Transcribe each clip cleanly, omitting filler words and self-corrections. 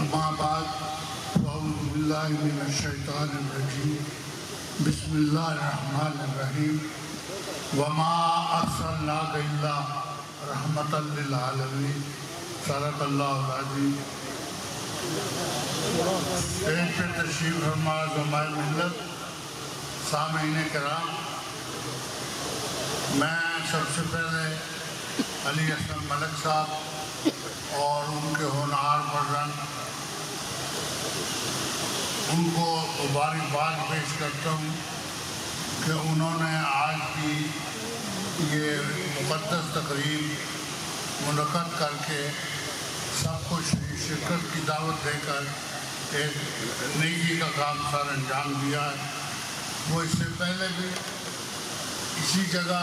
اما بعد اعوذ باللہ من الشیطان الرجیم بسم اللہ الرحمن الرحیم وما ارسلناک الا رحمتا للعالمین صدق اللہ العظیم۔ اسٹیج پہ تشریف فرما علماء ملت، سامعین کرام، میں سب سے پہلے علی اسلم ملک صاحب اور ان کے ہونہار فرزند ان کو مبارکباد پیش کرتا ہوں کہ انہوں نے آج کی یہ مقدس تقریب منعقد کر کے سب کو شرکت کی دعوت دے کر ایک نیکی کا کام سر انجام دیا ہے۔ وہ اس سے پہلے بھی اسی جگہ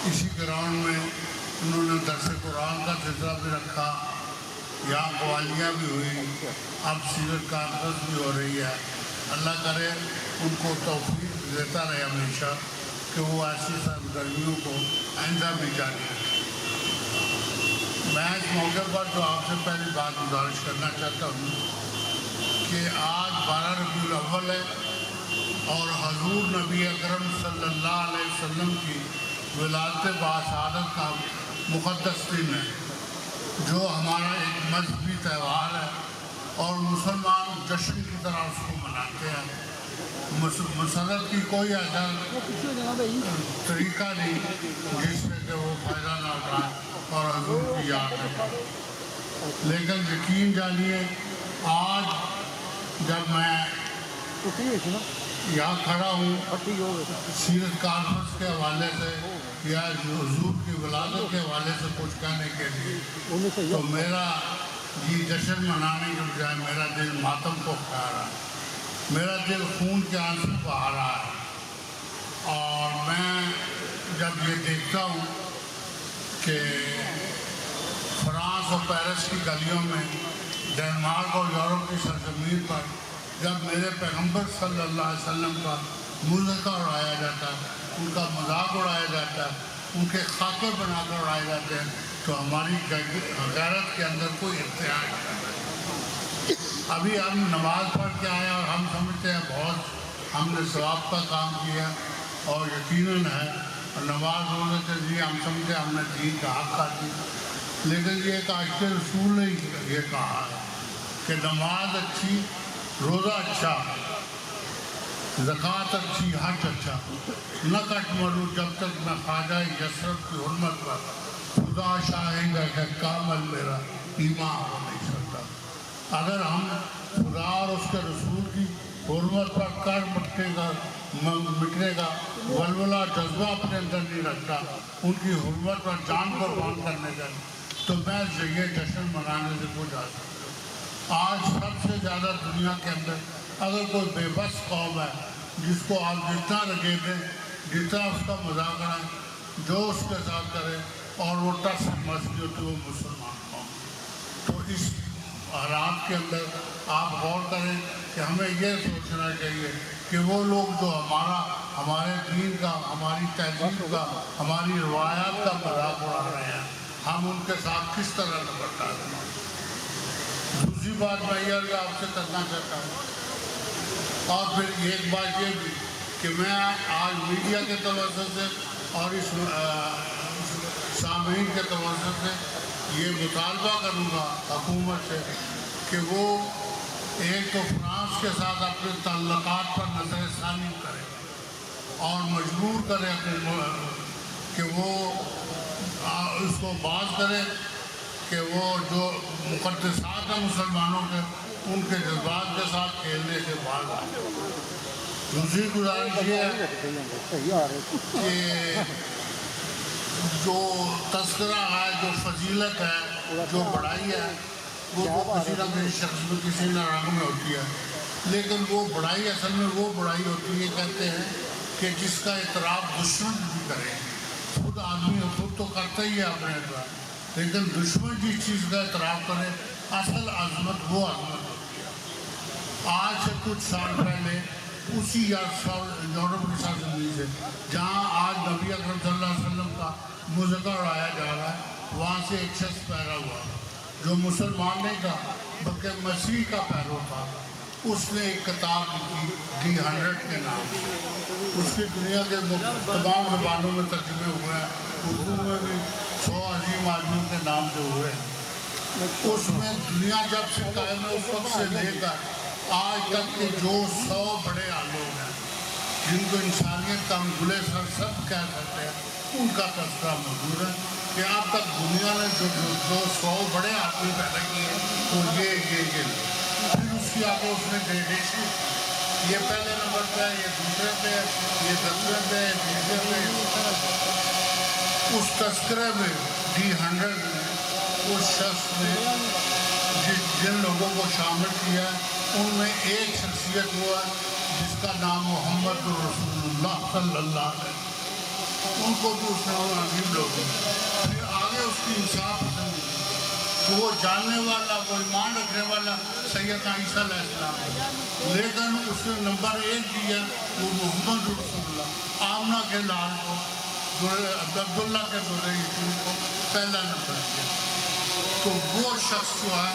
اسی گراؤنڈ میں انہوں نے درس قرآن کا سلسلہ بھی رکھا، یہاں قوالیاں بھی ہوئی، اب سیرت کانفرنس بھی ہو رہی ہے۔ اللہ کرے ان کو توفیق دیتا رہے ہمیشہ کہ وہ ایسی سرگرمیوں کو آئندہ بھی جاری رکھے۔ میں اس موقع پر جو آپ سے پہلی بات گزارش کرنا چاہتا ہوں کہ آج 12 ربیع الاول ہے اور حضور نبی اکرم صلی اللہ علیہ وسلم کی ولادت باسعادت کا مقدس دن ہے، جو ہمارا ایک مذہبی تہوار ہے اور مسلمان جشن کی طرح اس کو مناتے ہیں۔ مسرت کی کوئی ایسا طریقہ نہیں جس سے کہ وہ فائدہ نہ اٹھائے اور حضور کی یاد رکھیں، لیکن یقین جانیے آج جب میں یہاں کھڑا ہوں سیرت کانفرنس کے حوالے سے یا حضور کی ولادت کے حوالے سے کچھ کہنے کے لیے، تو میرا یہ جشن منانے کے بجائے میرا دل ماتم کو کھا رہا ہے، میرا دل خون کے آنسو بہا رہا ہے۔ اور میں جب یہ دیکھتا ہوں کہ فرانس اور پیرس کی گلیوں میں، ڈنمارک اور یورپ کی سرزمین پر جب میرے پیغمبر صلی اللہ علیہ وسلم کا مذاق اڑایا جاتا ہے، ان کا مذاق اڑایا جاتا ہے، ان کے خاکے بنا کر اڑائے جاتے ہیں، تو ہماری غیرت کے اندر کوئی ارتعاش نہیں ہے۔ ابھی ہم نماز پڑھ کے آئے اور ہم سمجھتے ہیں بہت ہم نے ثواب کا کام کیا اور یقیناً ہے، اور نماز روزے سے جی ہم سمجھتے ہم نے دین کا حق ادا کیا، لیکن یہ ایک عاشق رسول نے یہ کہا ہے کہ نماز اچھی، روزہ اچھا، زکوٰۃ اچھی، حج اچھا، نہ کٹ مرو جب تک میں خواجہ یسرف کی حرمت پر خدا شاہد ہے کہ کامل میرا ایمان ہو نہیں سکتا۔ اگر ہم خدا اور اس کے رسول کی حرمت پر کر مٹنے کا ولولہ جذبہ اپنے اندر نہیں رکھتا، ان کی حرمت پر جان قربان کرنے کا، تو میں یہ جشن منانے سے کچھ آ سکتا۔ آج سب سے زیادہ دنیا کے اندر اگر کوئی بے بس قوم ہے جس کو آپ جتنا رگے دیں، جتنا اس کا مذاق اڑائیں، جو اس کے ساتھ کرے اور وہ ٹس مستی ہوتی ہے، وہ مسلمان قوم۔ تو اس حالات کے اندر آپ غور کریں کہ ہمیں یہ سوچنا چاہیے کہ وہ لوگ جو ہمارے دین کا، ہماری تہذیب کا، ہماری روایات کا مذاق اڑا رہے ہیں، ہم ان کے ساتھ کس طرح نپٹنا ہے۔ دوسری بات میں یہ آپ سے کرنا چاہتا ہوں، اور پھر ایک بات یہ بھی کہ میں آج میڈیا کے توسط سے اور اس سامعین کے توسط سے یہ مطالبہ کروں گا حکومت سے کہ وہ ایک تو فرانس کے ساتھ اپنے تعلقات پر نظر ثانی کرے اور مجبور کرے کہ وہ اس کو باز کرے کہ وہ جو مقدسات ہیں مسلمانوں کے، ان کے جذبات کے ساتھ کھیلنے سے باز آئے۔ دوسری گزارش یہ ہے کہ جو تذکرہ ہے، جو فضیلت ہے، جو بڑائی ہے، وہ کسی نہ کسی شخص میں، کسی نہ رنگ میں ہوتی ہے، لیکن وہ بڑائی اصل میں وہ بڑائی ہوتی ہے، کہتے ہیں کہ جس کا اعتراف دشمن بھی کرے۔ خود آدمی خود تو کرتا ہی ہے اپنے اعتراف، لیکن دشمن جس چیز کا اعتراف کرے، اصل عظمت وہ عظمت ہوتی ہے۔ آج سے کچھ سال پہلے اسی یورپ کی سرزمین سے جہاں آج نبی اکرم صلی اللہ علیہ وسلم کا مذاق اڑایا جا رہا ہے، وہاں سے ایک شخص پیدا ہوا جو مسلمان نہیں تھا بلکہ مسیح کا پیرو تھا، اس نے ایک کتاب لکھی D100 کے نام سے۔ اس کی دنیا کے تمام زبانوں میں ترجمے ہوئے ہیں، اردو میں بھی 100 عظیم آدمیوں کے نام سے ہوئے ہیں۔ اس میں دنیا جب سے قائم ہے اس وقت سے لے کر آج تک کے جو 100 بڑے عالم ہیں جن کو انسانیت کا گلے سر سب کہہ سکتے ہیں، ان کا تذکرہ موجود ہے کہ اب تک دنیا نے جو 100 بڑے آدمی پیدا کیے ہیں تو یہ پھر اس کی آگے اس نے گریڈیشن، یہ پہلے نمبر پہ ہے، یہ دوسرے پہ ہے، یہ 10ویں پہ ہے، 20ویں پہ ہے۔ اس تذکرے میں D100 میں اس شخص نے جن لوگوں کو شامل کیا ہے ان میں ایک شخصیت ہوا ہے جس کا نام محمد رسول اللہ صلی اللہ علیہ وسلم، ان کو بھی اس نے عجیب لوگوں پھر آگے اس کی انصاف پسند تو وہ جاننے والا، وہ ایمان رکھنے والا سیدنا عیسیٰ علیہ السلام ہے، لیکن اس نے نمبر 1 دیا وہ محمد رسول اللہ، آمنہ کے لال کو، عبداللہ کے دورے یتیم کو پہلا نمبر دیا۔ تو وہ شخص جو ہے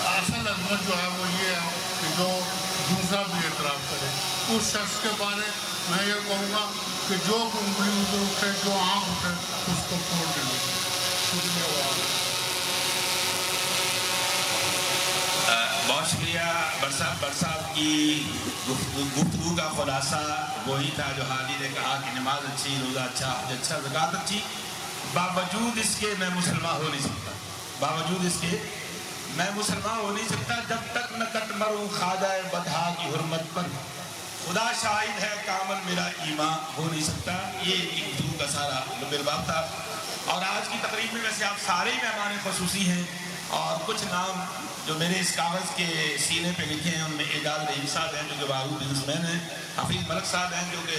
اصل عظمت جو ہے وہ یہ ہے کہ جو دوسرا بھی اعتراف کرے۔ اس شخص کے بارے میں یہ کہوں گا کہ جو انگلی ادھر اٹھے، جو آنکھ اٹھے، اس کو پھوڑ دیں۔ بہت شکریہ بر صاحب کی گفتگو کا خلاصہ وہی تھا جو حالی نے کہا کہ نماز اچھی، روزہ اچھا، حج اچھا، زکوٰۃ اچھی، باوجود اس کے میں مسلمان ہو نہیں سکتا، باوجود اس کے میں مسلمان ہو نہیں سکتا جب تک نہ کٹ مروں خواجہ بدھا کی حرمت پر، خدا شاہد ہے کامل میرا ایمان ہو نہیں سکتا۔ یہ گفتگو کا سارا لباب تھا۔ اور آج کی تقریب میں ویسے آپ سارے مہمان خصوصی ہیں، اور کچھ نام جو میرے اس کاغذ کے سینے پہ لکھے ہیں ان میں اعجاز رحیم صاحب ہیں جو کہ معروف بزنس مین ہیں، حفیظ ملک صاحب ہیں جو کہ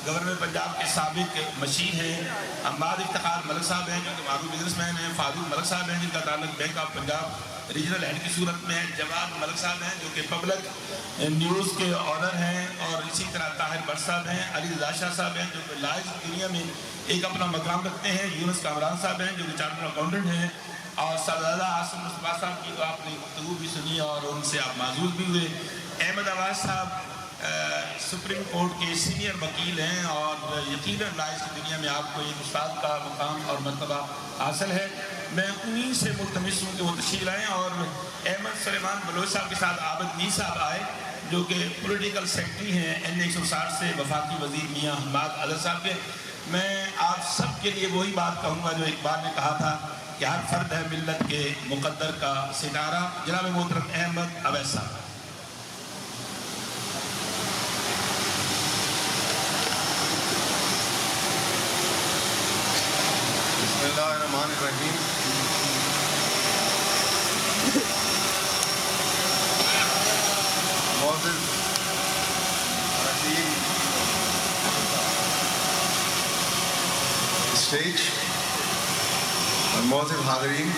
گورنر پنجاب کے سابق مشیر ہیں، عماد افتخار ملک صاحب ہیں جو کہ معروف بزنس مین ہیں، فاروق ملک صاحب ہیں جن کا تعلق bank of Punjab regional head کی صورت میں ہے، جواد ملک صاحب ہیں جو کہ پبلک نیوز کے آنر ہیں، اور اسی طرح طاہر بٹ صاحب ہیں، علی رضا شاہ صاحب ہیں جو کہ لائز دنیا میں ایک اپنا مقام رکھتے ہیں، یونس کامران صاحب ہیں جو کہ چارٹر اکاؤنٹنٹ ہیں، اور سردار عاصم مصطفیٰ صاحب کی تو آپ نے گفتگو بھی سنی اور ان سے آپ معزول بھی ہوئے۔ احمد آواز صاحب سپریم کورٹ کے سینئر وکیل ہیں، اور یقیناً لائز کی دنیا میں آپ کو ایک استاد کا مقام اور مرتبہ حاصل ہے۔ میں انہیں سے ملتمس ہوں کہ وہ تشریف لائیں، اور احمد سلیمان بلوچ صاحب کے ساتھ عابد میر صاحب آئے جو کہ پولیٹیکل سیکرٹری ہیں N160 سے، وفاقی وزیر میاں حماد اظہر صاحب کے۔ میں آپ سب کے لیے وہی بات کہوں گا جو اقبال نے کہا تھا کہ ہر فرد ہے ملت کے مقدر کا ستارہ۔ جناب محترم احمد اویس صاحب۔ بسم اللہ الرحمن الرحیم۔ معزز رحیم اسٹیج اور معزز حاضرین،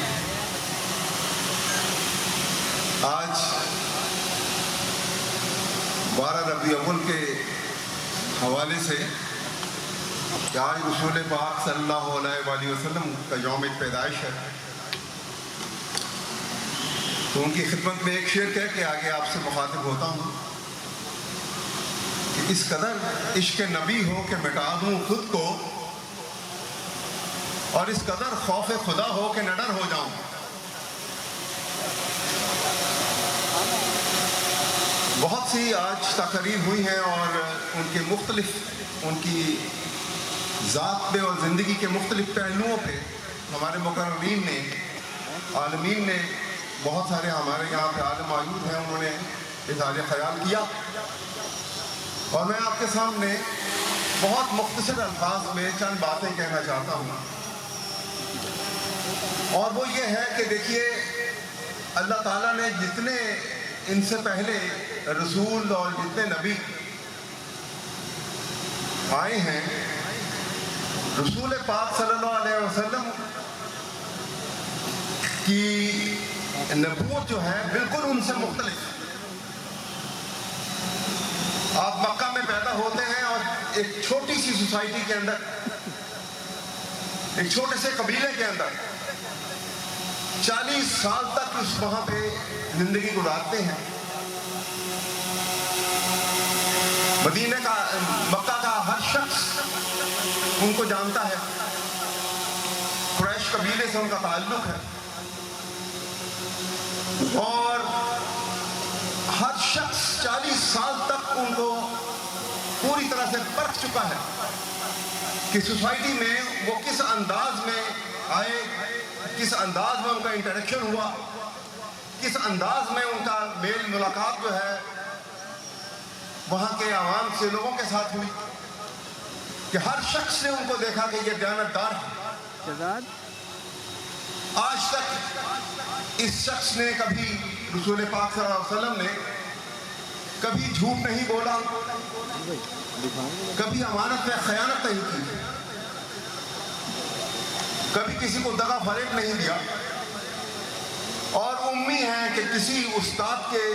آج 12 ربیع الاول کے حوالے سے کہ آج رسول پاک صلی اللہ علیہ وآلہ وسلم کا یوم پیدائش ہے، تو ان کی خدمت میں ایک شعر کہہ کے آگے آپ سے مخاطب ہوتا ہوں کہ اس قدر عشق نبی ہو کہ مٹا دوں خود کو، اور اس قدر خوف خدا ہو کہ نہ ڈر ہو جاؤں۔ بہت سی آج تقاریر ہوئی ہیں اور ان کے مختلف، ان کی ذات پہ اور زندگی کے مختلف پہلوؤں پہ ہمارے مقررین نے، عالمین نے، بہت سارے ہمارے یہاں پہ عالم موجود ہیں، انہوں نے اظہار خیال کیا، اور میں آپ کے سامنے بہت مختصر الفاظ میں چند باتیں کہنا چاہتا ہوں، اور وہ یہ ہے کہ دیکھیے اللہ تعالیٰ نے جتنے ان سے پہلے رسول اور جتنے نبی آئے ہیں، رسول پاک صلی اللہ علیہ وسلم کی نبوت جو ہے بالکل ان سے مختلف۔ آپ مکہ میں پیدا ہوتے ہیں اور ایک چھوٹی سی سوسائٹی کے اندر، ایک چھوٹے سے قبیلے کے اندر، 40 साल तक उस वहां पे जिंदगी गुजारते हैं। मदीने का, मक्का का हर शख्स उनको जानता है, कुरैश कबीले से उनका ताल्लुक है, और हर शख्स 40 साल तक उनको पूरी तरह से परख चुका है कि सोसाइटी में वो किस अंदाज में आए, किस अंदाज में उनका इंटरेक्शन हुआ, किस अंदाज में उनका मेल मुलाकात जो है वहाँ के आवाम से, लोगों के साथ हुई, कि हर शख्स ने उनको देखा कि ये दयानतदार है। आज तक इस शख्स ने कभी, रसूल पाक सल्लल्लाहु अलैहि वसल्लम ने कभी झूठ नहीं बोला, कभी अमानत में खयानत नहीं की, कभी किसी को दगा फरेब नहीं दिया, और उम्मी है कि किसी उस्ताद के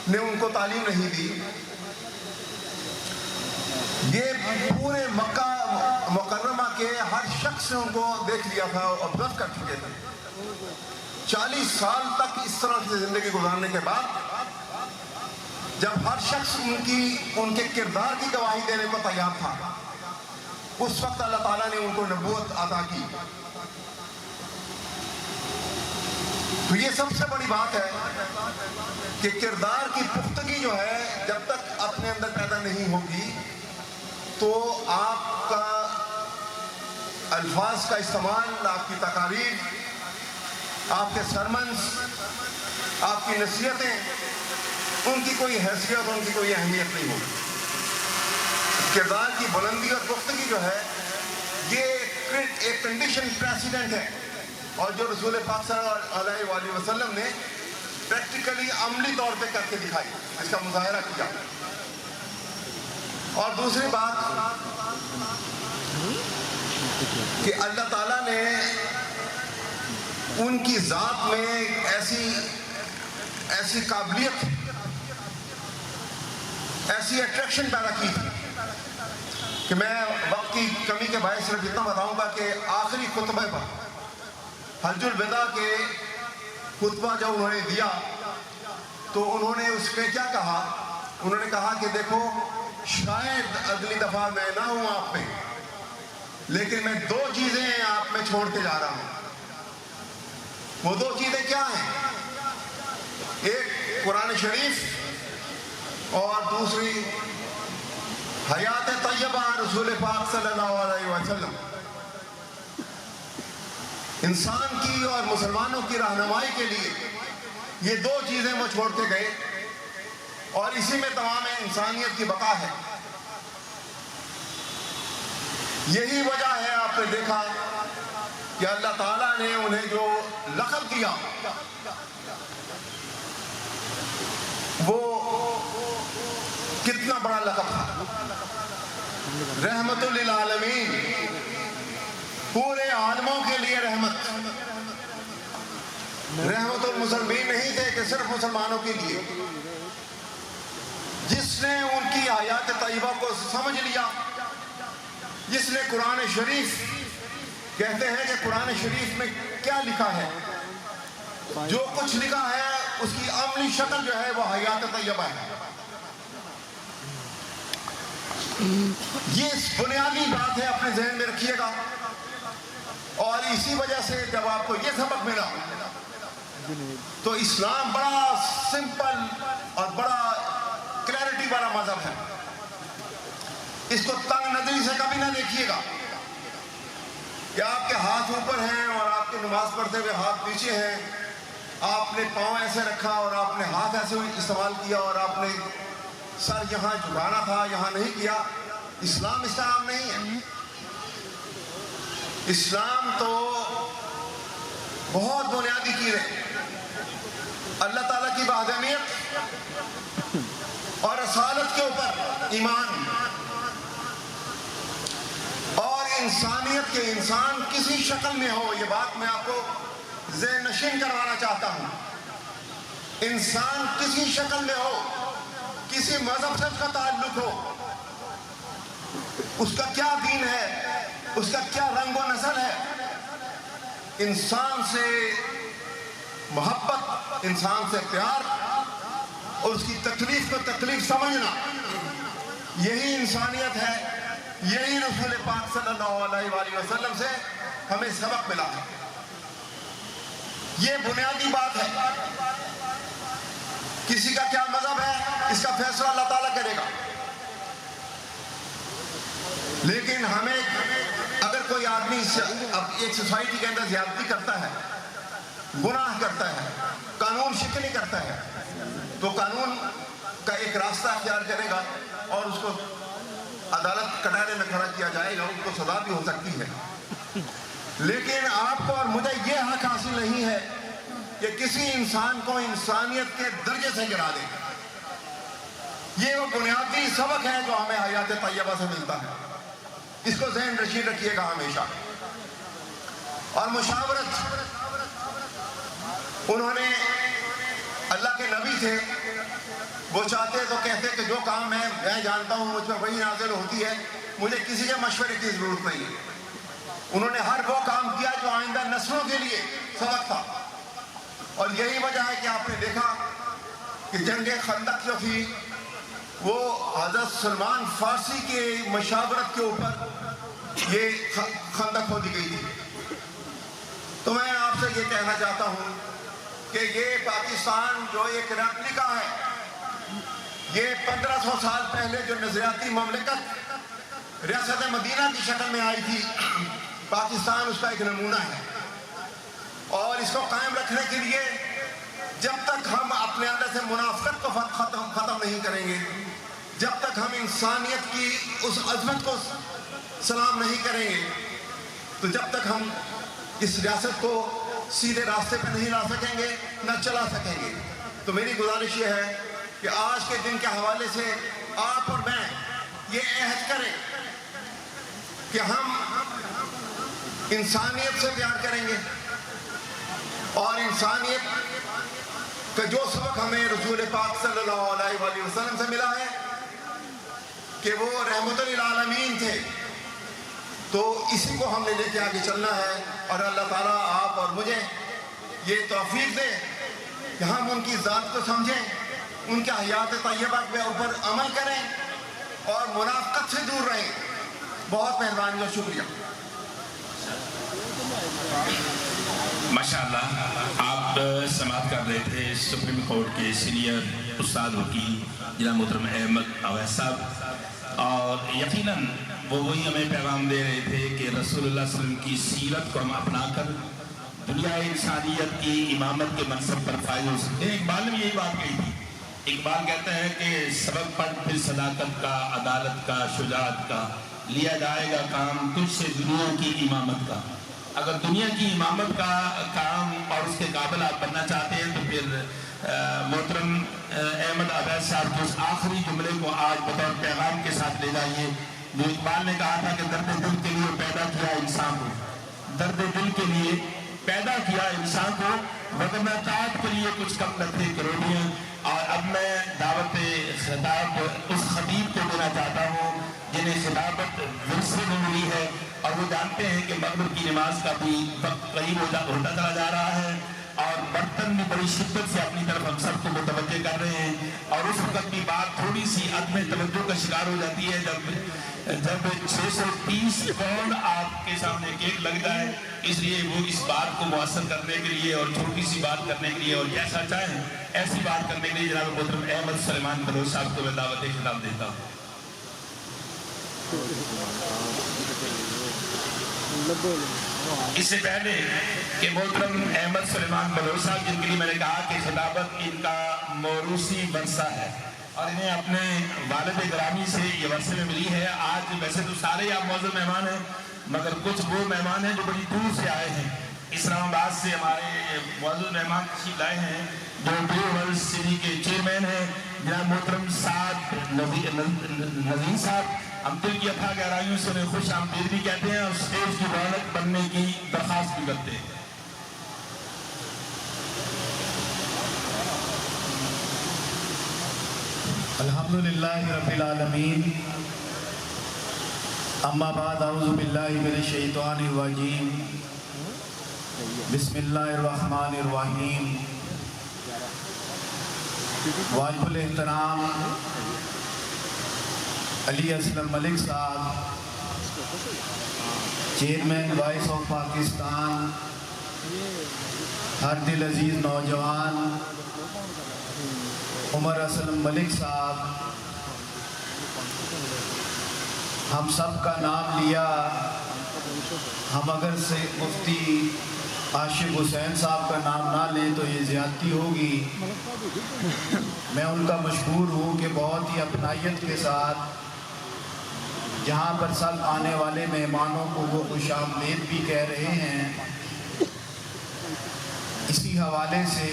ने उनको तालीम नहीं दी। ये पूरे मक्का मुकर्रमा के हर शख्स ने उनको देख लिया था, ऑब्जर्व कर चुके थे। 40 साल तक इस तरह से जिंदगी गुजारने के बाद जब हर शख्स उनके किरदार की गवाही देने को तैयार था, उस वक्त अल्लाह ताला ने उनको नबूवत अता की। तो ये सबसे बड़ी बात है कि किरदार की पुख्तगी जो है जब तक अपने अंदर पैदा नहीं होगी तो आपका अल्फाज का इस्तेमाल, आपकी तकारीर, आपके सरमन्स, आपकी नसीहतें, उनकी कोई हैसियत, उनकी कोई अहमियत नहीं होगी। किरदार की बुलंदी और पुख्तगी जो है ये एक कंडीशन प्रेसिडेंट है, और जो रसूल पाक सल्लल्लाहु अलैहि वसल्लम ने प्रैक्टिकली अमली तौर पे करके दिखाई, इसका मुजाहरा किया। और दूसरी बात कि अल्लाह ताला ने उनकी ज़ात में ऐसी काबिलियत, ऐसी अट्रैक्शन पैदा की थी कि मैं वक्त की कमी के बायस सिर्फ इतना बताऊंगा कि आखिरी खुतबे पर, हज्जुल विदा के खुतबा जब उन्होंने दिया तो उन्होंने उसमें क्या कहा? उन्होंने कहा कि देखो, शायद अगली दफा मैं ना हूं आप में, लेकिन मैं 2 चीजें आप में छोड़ के जा रहा हूं। वो 2 चीजें क्या हैं? एक कुरान शरीफ और दूसरी हयात तैयबा रसूल पाक सल्लल्लाहु अलैहि वसल्लम। इंसान की और मुसलमानों की रहनुमाई के लिए ये 2 चीजें वो छोड़ के गए, और इसी में तमाम इंसानियत की बका है। यही वजह है, आपने देखा कि अल्लाह ताला ने उन्हें जो लक़ब दिया वो कितना बड़ा लक़ब था, रहमतुल लिल आलमीन, पूरे आलमों के लिए रहमत। रहमतुल मुसलमीन नहीं थे कि सिर्फ मुसलमानों के लिए। जिसने उनकी आयात तैयबा को समझ लिया, जिसने कुरान शरीफ, कहते हैं कि कुरान शरीफ में क्या लिखा है, जो कुछ लिखा है उसकी अमली शक्ल जो है वो हयात तैयबा है। ये बुनियादी बात है, अपने जहन में रखिएगा। और इसी वजह से जब आपको ये सबक मिला तो इस्लाम बड़ा सिंपल और बड़ा क्लैरिटी वाला मजहब है। इसको तंग नजरी से कभी ना देखिएगा कि आपके हाथ ऊपर हैं और आपके नमाज पढ़ते हुए हाथ नीचे हैं, आपने पाँव ऐसे रखा और आपने हाथ ऐसे इस्तेमाल किया और आपने सर यहाँ झुकाना था, यहाँ नहीं किया। इस्लाम इसका नाम नहीं है। इस्लाम तो बहुत बुनियादी चीज है। अल्लाह ताला की वहदानियत और रसालत के ऊपर ईमान, और इंसानियत के, इंसान किसी शक्ल में हो, ये बात मैं आपको ज़हन नशीन करवाना चाहता हूं। इंसान किसी शक्ल में हो, किसी मजहब से उसका ताल्लुक हो, उसका क्या दीन है, उसका क्या रंग व नस्ल है, इंसान से मोहब्बत, इंसान से प्यार और उसकी तकलीफ को तकलीफ समझना, यही इंसानियत है। यही रसूल पाक सल्लल्लाहु अलैहि वसल्लम से हमें सबक मिला है। ये बुनियादी बात है। किसी का क्या मजहब है, इसका फैसला अल्लाह ताला करेगा। लेकिन हमें अगर कोई आदमी अब एक सोसाइटी के अंदर ज्यादती करता है, गुनाह करता है, कानून शिकनी करता है, तो कानून का एक रास्ता अख्तियार करेगा और उसको अदालत कटारे में खड़ा किया जाएगा, उसको सजा भी हो सकती है। लेकिन आपको और मुझे ये हक हासिल नहीं है कि किसी इंसान को इंसानियत के दर्जे से गिरा दे। ये वो बुनियादी सबक है जो हमें हयात तैयबा से मिलता है। इसको ज़हन नशीन रखिएगा हमेशा। और मुशावरत, उन्होंने अल्लाह के नबी थे, वो चाहते तो कहते कि जो काम मैं जानता हूँ मुझ पर वही नाज़िल होती है, मुझे किसी के मशवरे की ज़रूरत नहीं है। उन्होंने हर वो काम किया जो आइंदा नस्लों के लिए सबक था। और यही वजह है कि आपने देखा कि जंग खंदक जो थी वो हज़रत सलमान फारसी के मशावरत के ऊपर ये खंदक खोदी गई थी। तो मैं आपसे ये कहना चाहता हूँ कि ये पाकिस्तान जो एक रेप्लिका है, ये 1500 साल पहले जो नज़रियाती ममलिकत रियासत मदीना की शक्ल में आई थी, पाकिस्तान उसका एक नमूना है। और इसको कायम रखने के लिए जब तक हम अपने अंदर से मुनाफिकत को ख़त्म नहीं करेंगे, जब तक हम इंसानियत की उस अज़मत को सलाम नहीं करेंगे, तो जब तक हम इस रियासत को सीधे रास्ते पर नहीं ला सकेंगे, न चला सकेंगे। तो मेरी गुजारिश ये है कि आज के दिन के हवाले से आप और मैं ये अहद करें कि हम इंसानियत से प्यार करेंगे और इंसानियत का जो सबक हमें रसूल पाक सल्लल्लाहु अलैहि वसल्लम से मिला है कि वो रहमतुल लिल आलमीन थे, तो इसी को हमने लेके आगे चलना है। और अल्लाह ताला आप और मुझे ये तौफीक दे कि हम उनकी ज़ात को समझें, उनके हयात तैयबा के ऊपर अमल करें और मुनाफिकत से दूर रहें। बहुत मेहरबानी और शुक्रिया। माशाअल्लाह, आप समाअत कर रहे थे सुप्रीम कोर्ट के सीनियर उस्ताद वकील जनाब मोहतरम अहमद अवैस साहब, और यकीनन वो वही हमें पैगाम दे रहे थे कि रसूलुल्लाह सल्लल्लाहु अलैहि वसल्लम की सीरत को हम अपना कर दुनिया इंसानियत की इमामत के मनसब पर फायज हो सकते हैं। इकबाल ने भी यही बात कही थी। इकबाल कहते हैं कि सबक पढ़ फिर सदाकत का, अदालत का, शुजाअत का, लिया जाएगा काम तुझसे दुनिया की इमामत का। अगर दुनिया की इमामत का काम और उसके काबिल आप बनना चाहते हैं तो फिर मोहतरम अहमद अवैस साहब के उस आखिरी जुमले को आज बतौर पैगाम के साथ ले जाइए, जो इकबाल ने कहा था कि दर्द दिल के लिए पैदा किया इंसान को, दर्द दिल के लिए पैदा किया इंसान को, वरना चाहत के लिए कुछ कम न थे करोड़ियाँ। और अब मैं दावत खिताब उस खतीब को देना चाहता हूँ जिन्हें खिलाफत विरसे में मिली है, और वो जानते हैं कि मगरिब की नमाज का भी वक्त करीब होता चला जा रहा है, और बर्तन भी बड़ी शिद्दत से अपनी तरफ हम सबको मुतवज्जे कर रहे हैं। और उस वक्त की बात थोड़ी सी अदम तवज्जो का शिकार हो जाती है जब 630 पाउंड आपके सामने केक लग जाए। इसलिए वो इस बात को मुअस्सर करने के लिए और छोटी सी बात करने के लिए और जैसा चाहें ऐसी बात करने के लिए जनाब मोहतरम अहमद सलेमान बलोच साहब को मैं दावत खिताब देता हूँ। इससे पहले कि मोहतरम अहमद सलेमान बलोच साहब, जिनके लिए मैंने कहा कि खिलाफत इनका मौरूसी वर्सा है और इन्हें अपने वालिद ग्रामी से ये वर्से में मिली है। आज वैसे तो सारे आप मौजूद मेहमान हैं, मगर कुछ वो मेहमान हैं जो बड़ी दूर से आए हैं। इस्लामाबाद से हमारे मौजूद मेहमान तशरीफ लाए हैं जो ब्लू वर्ल्ड सिटी के चेयरमैन हैं जनाब मोहतरम साद नज़ीर साहब। हम दिल की अथाह गहराइयों से उन्हें खुश आमदीद भी कहते हैं और स्टेज की रौनक बनने की दरख्वास्त भी करते हैं। अल्हम्दुलिल्लाहि रब्बिल आलमीन, अम्मा बाद, औज़ु बिल्लाहि मिनश शैतानिर रजीम, बिस्मिल्लाहिर्रहमानिर्रहीम। वाजिबुल एहतराम अली असलम मलिक साहब, चेयरमैन वॉइस ऑफ पाकिस्तान, हर दिल अजीज़ नौजवान उमर असलम मलिक साहब, हम सब का नाम लिया, हम अगर से मुफ्ती आशिफ हुसैन साहब का नाम ना लें तो ये ज़्यादती होगी। मैं उनका मशहूर हूँ कि बहुत ही अपनायत के साथ जहाँ पर सब आने वाले मेहमानों को वो खुशामदीद भी कह रहे हैं। इसी हवाले से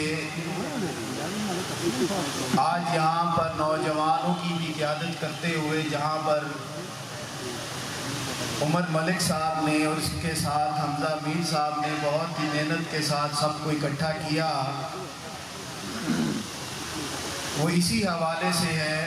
आज यहाँ पर नौजवानों की भी क़यादत करते हुए जहाँ पर उमर मलिक साहब ने और उसके साथ हमजा मीर साहब ने बहुत ही मेहनत के साथ सबको इकट्ठा किया, वो इसी हवाले से है